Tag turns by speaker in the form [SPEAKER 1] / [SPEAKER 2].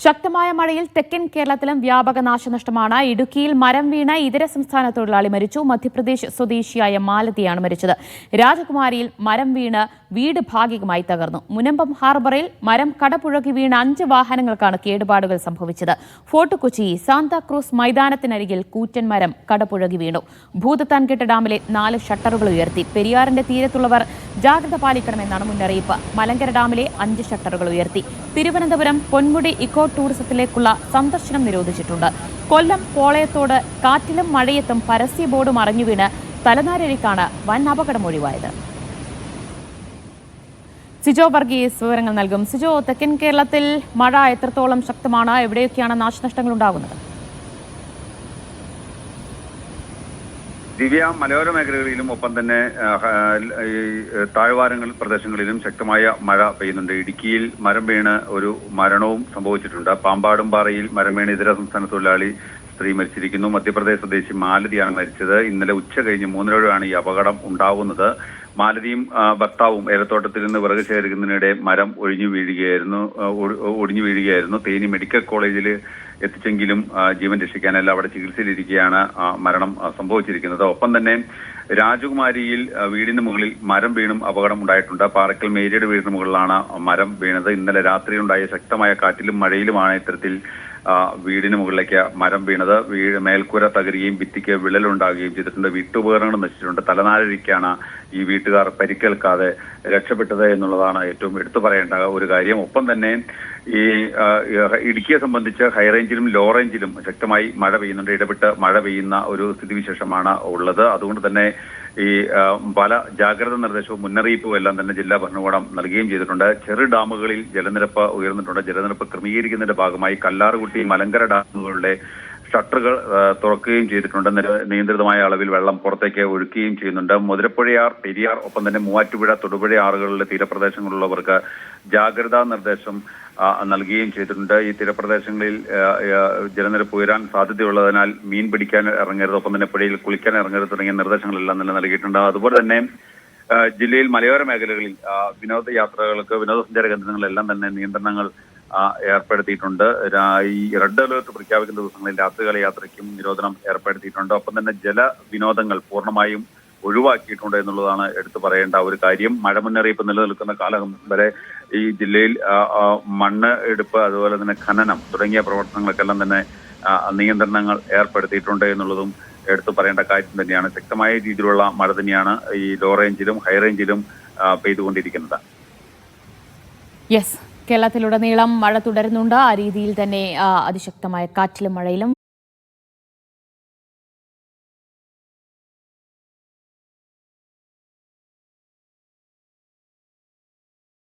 [SPEAKER 1] ശക്തമായ മഴയിൽ തെക്കൻ കേരളത്തിലും വ്യാപക നാശനഷ്ടമാണ്. ഇടുക്കിയിൽ മരം വീണ് ഇതര സംസ്ഥാന തൊഴിലാളി മരിച്ചു. മധ്യപ്രദേശ് സ്വദേശിയായ മാലതിയാണ് മരിച്ചത്. രാജകുമാരിയിൽ മരം വീണ് വീട് ഭാഗികമായി തകർന്നു. മുനമ്പം ഹാർബറിൽ മരം കടപുഴകി വീണ് 5 വാഹനങ്ങൾക്കാണ് കേടുപാടുകൾ സംഭവിച്ചത്. ഫോർട്ട് കൊച്ചി സാന്താക്രൂസ് മൈതാനത്തിനരികിൽ കൂറ്റൻ മരം കടപുഴകി വീണു. ഭൂതത്താൻകെട്ട് ഡാമിലെ 4 ഷട്ടറുകൾ ഉയർത്തി. പെരിയാറിന്റെ തീരത്തുള്ളവർ ജാഗ്രത പാലിക്കണമെന്നാണ് മുന്നറിയിപ്പ്. മലങ്കര ഡാമിലെ 5 ഷട്ടറുകൾ ഉയർത്തി. തിരുവനന്തപുരം പൊന്മുടി ഇക്കോ ടൂറിസത്തിലേക്കുള്ള സന്ദർശനം നിരോധിച്ചിട്ടുണ്ട്. കൊല്ലം പോളയത്തോട് കാറ്റിലും മഴയത്തും പരസ്യ ബോർഡ് മറിഞ്ഞു വീണ് തലനാരിഴയ്ക്കാണ് വൻ അപകടം ഒഴിവായത്. സിജോ വർഗീസ് വിവരങ്ങൾ നൽകും. സിജോ, തെക്കൻ കേരളത്തിൽ മഴ എത്രത്തോളം ശക്തമാണ്? എവിടെയൊക്കെയാണ് നാശനഷ്ടങ്ങൾ ഉണ്ടാകുന്നത്?
[SPEAKER 2] ദിവ്യ, മലയോര മേഖലകളിലും ഒപ്പം തന്നെ താഴ്വാരങ്ങൾ പ്രദേശങ്ങളിലും ശക്തമായ മഴ പെയ്യുന്നുണ്ട്. ഇടുക്കിയിൽ മരം വീണ് ഒരു മരണവും സംഭവിച്ചിട്ടുണ്ട്. പാമ്പാടുംപാറയിൽ മരം വീണ് ഇതര സംസ്ഥാന തൊഴിലാളി സ്ത്രീ മരിച്ചിരിക്കുന്നു. മധ്യപ്രദേശ് സ്വദേശി മാലതിയാണ് മരിച്ചത്. ഇന്നലെ ഉച്ച കഴിഞ്ഞ് 3:30 ഈ അപകടം ഉണ്ടാവുന്നത്. മാലതിയും ഭർത്താവും ഏലത്തോട്ടത്തിൽ നിന്ന് വിറക് ശേഖരിക്കുന്നതിനിടെ മരം ഒടിഞ്ഞു വീഴുകയായിരുന്നു. തേനി മെഡിക്കൽ കോളേജിൽ എത്തിച്ചെങ്കിലും ജീവൻ രക്ഷിക്കാനല്ല, അവിടെ ചികിത്സയിലിരിക്കെയാണ് മരണം സംഭവിച്ചിരിക്കുന്നത്. ഒപ്പം തന്നെ രാജകുമാരിയിൽ വീടിന് മുകളിൽ മരം വീണും അപകടം ഉണ്ടായിട്ടുണ്ട്. പാറക്കൽ മേരിയുടെ വീടിന് മുകളിലാണ് മരം വീണത്. ഇന്നലെ രാത്രിയിലുണ്ടായ ശക്തമായ കാറ്റിലും മഴയിലുമാണ് ഇത്തരത്തിൽ വീടിന് മുകളിലേക്ക് മരം വീണത്. മേൽക്കൂര തകരുകയും ഭിത്തിക്ക് വിള്ളലുണ്ടാകുകയും ചെയ്തിട്ടുണ്ട്. വീട്ടുപകരണങ്ങൾ നശിച്ചിട്ടുണ്ട്. തലനാരിഴയ്ക്കാണ് ഈ വീട്ടുകാർ പരിക്കേൽക്കാതെ രക്ഷപ്പെട്ടത് എന്നുള്ളതാണ് ഏറ്റവും എടുത്തു പറയേണ്ട ഒരു കാര്യം. ഒപ്പം തന്നെ ഈ ഇടുക്കിയെ സംബന്ധിച്ച് ഹൈറേഞ്ചിലും ലോ റേഞ്ചിലും ശക്തമായി മഴ പെയ്യുന്നുണ്ട്. ഇടപെട്ട് മഴ പെയ്യുന്ന ഒരു സ്ഥിതിവിശേഷമാണ് ഉള്ളത്. അതുകൊണ്ട് തന്നെ ഈ പല ജാഗ്രതാ നിർദ്ദേശവും മുന്നറിയിപ്പും എല്ലാം തന്നെ ജില്ലാ ഭരണകൂടം നൽകുകയും ചെയ്തിട്ടുണ്ട്. ചെറു ഡാമുകളിൽ ജലനിരപ്പ് ഉയർന്നിട്ടുണ്ട്. ജലനിരപ്പ് ക്രമീകരിക്കുന്നതിന്റെ ഭാഗമായി കല്ലാറുകുട്ടി, മലങ്കര ഡാമുകളുടെ ഷട്ടറുകൾ തുറക്കുകയും ചെയ്തിട്ടുണ്ട്. നിയന്ത്രിതമായ അളവിൽ വെള്ളം പുറത്തേക്ക് ഒഴുക്കുകയും ചെയ്യുന്നുണ്ട്. മുതിരപ്പുഴയാർ, പെരിയാർ, ഒപ്പം തന്നെ മൂവാറ്റുപുഴ, തൊടുപുഴ ആറുകളിലെ തീരപ്രദേശങ്ങളിലുള്ളവർക്ക് ജാഗ്രതാ നിർദ്ദേശം നൽകുകയും ചെയ്തിട്ടുണ്ട്. ഈ തീരപ്രദേശങ്ങളിൽ ജലനിരപ്പ് ഉയരാൻ സാധ്യതയുള്ളതിനാൽ മീൻ പിടിക്കാൻ ഇറങ്ങരുത്, ഒപ്പം തന്നെ പുഴയിൽ കുളിക്കാൻ ഇറങ്ങരുത് തുടങ്ങിയ നിർദ്ദേശങ്ങളെല്ലാം തന്നെ നൽകിയിട്ടുണ്ട്. അതുപോലെ തന്നെ ജില്ലയിൽ മലയോര മേഖലകളിൽ വിനോദയാത്രകൾക്ക്, വിനോദസഞ്ചാര കേന്ദ്രങ്ങളിലെല്ലാം തന്നെ നിയന്ത്രണങ്ങൾ ഏർപ്പെടുത്തിയിട്ടുണ്ട്. ഈ റെഡ് അലേർട്ട് പ്രഖ്യാപിക്കുന്ന ദിവസങ്ങളിൽ രാത്രികാല യാത്രയ്ക്കും നിരോധനം ഏർപ്പെടുത്തിയിട്ടുണ്ട്. ഒപ്പം തന്നെ ജലവിനോദങ്ങൾ പൂർണ്ണമായും ഒഴിവാക്കിയിട്ടുണ്ട് എന്നുള്ളതാണ് എടുത്തു പറയേണ്ട ഒരു കാര്യം. മഴ മുന്നറിയിപ്പ് നിലനിൽക്കുന്ന കാലം വരെ ഈ ജില്ലയിൽ മണ്ണ് എടുപ്പ്, അതുപോലെ തന്നെ ഖനനം തുടങ്ങിയ പ്രവർത്തനങ്ങൾക്കെല്ലാം തന്നെ നിയന്ത്രണങ്ങൾ ഏർപ്പെടുത്തിയിട്ടുണ്ട് എന്നുള്ളതും എടുത്തു പറയേണ്ട കാര്യം തന്നെയാണ്. ശക്തമായ രീതിയിലുള്ള മഴ തന്നെയാണ് ഈ ലോ റേഞ്ചിലും ഹൈ റേഞ്ചിലും പെയ്തുകൊണ്ടിരിക്കുന്നത്.
[SPEAKER 1] കേരളത്തിലുടനീളം മഴ തുടരുന്നുണ്ട്. ആ രീതിയിൽ തന്നെ അതിശക്തമായ കാറ്റിലും മഴയിലും